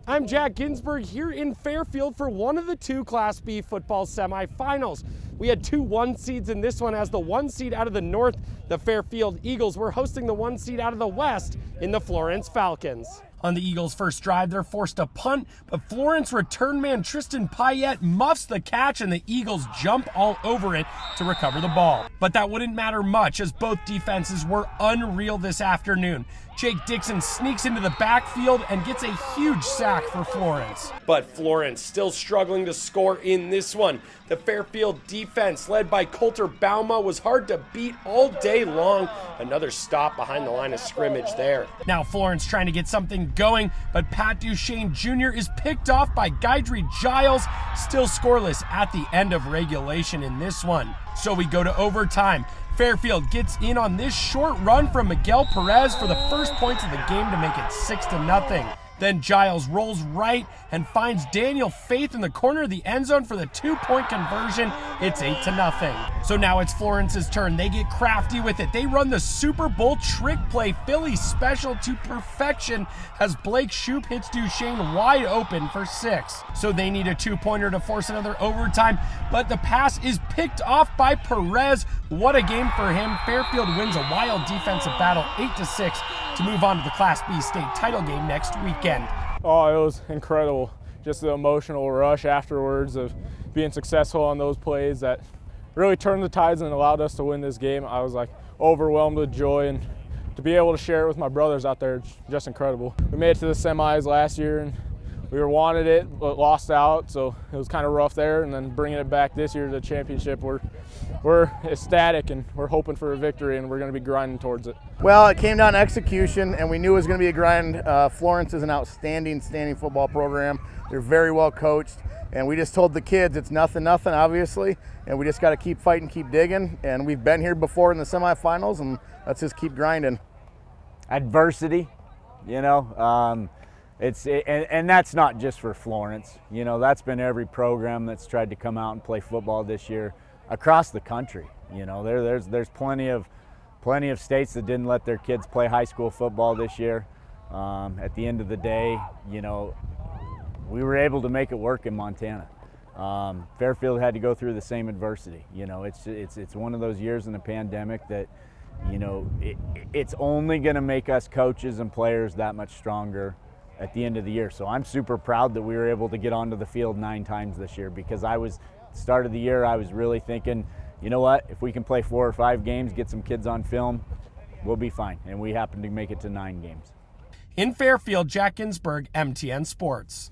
I'm Jack Ginsburg here in Fairfield for one of the two Class B football semifinals. We had two 1 seeds in this one, as the 1 seed out of the north, the Fairfield Eagles, were hosting the 1 seed out of the west in the Florence Falcons. On the Eagles' first drive, they're forced to punt, but Florence return man Tristan Payette muffs the catch and the Eagles jump all over it to recover the ball. But that wouldn't matter much, as both defenses were unreal this afternoon. Jake Dixon sneaks into the backfield and gets a huge sack for Florence. But Florence still struggling to score in this one. The Fairfield defense, led by Coulter Bauma, was hard to beat all day long. Another stop behind the line of scrimmage there. Now Florence trying to get something going, but Pat Duchesne Jr. is picked off by Guidry Giles, still scoreless at the end of regulation in this one. So we go to overtime. Fairfield gets in on this short run from Miguel Perez for the first points of the game to make it 6-0. Then Giles rolls right and finds Daniel Faith in the corner of the end zone for the 2-point conversion. It's 8-0. So now it's Florence's turn. They get crafty with it. They run the Super Bowl trick play, Philly special, to perfection as Blake Shoup hits Duchesne wide open for 6. So they need a 2-pointer to force another overtime, but the pass is picked off by Perez. What a game for him. Fairfield wins a wild defensive battle 8-6 to move on to the Class B state title game next weekend. Oh, it was incredible. Just the emotional rush afterwards of being successful on those plays that really turned the tides and allowed us to win this game. I was like overwhelmed with joy, and to be able to share it with my brothers out there, it's just incredible. We made it to the semis last year and we wanted it, but lost out, so it was kind of rough there. And then bringing it back this year to the championship, we're ecstatic and we're hoping for a victory, and we're going to be grinding towards it. Well, it came down to execution, and we knew it was going to be a grind. Florence is an outstanding football program. They're very well coached, and we just told the kids it's nothing, obviously, and we just got to keep fighting, keep digging. And we've been here before in the semifinals, and let's just keep grinding. Adversity, you know. And that's not just for Florence. You know, that's been every program that's tried to come out and play football this year across the country. You know, there's plenty of states that didn't let their kids play high school football this year. At the end of the day, you know, we were able to make it work in Montana. Fairfield had to go through the same adversity. You know, it's one of those years in the pandemic that, you know, it's only going to make us coaches and players that much stronger at the end of the year. So I'm super proud that we were able to get onto the field 9 times this year, because start of the year, I was really thinking, you know what, if we can play 4 or 5 games, get some kids on film, we'll be fine. And we happened to make it to 9 games. In Fairfield, Jack Ginsburg, MTN Sports.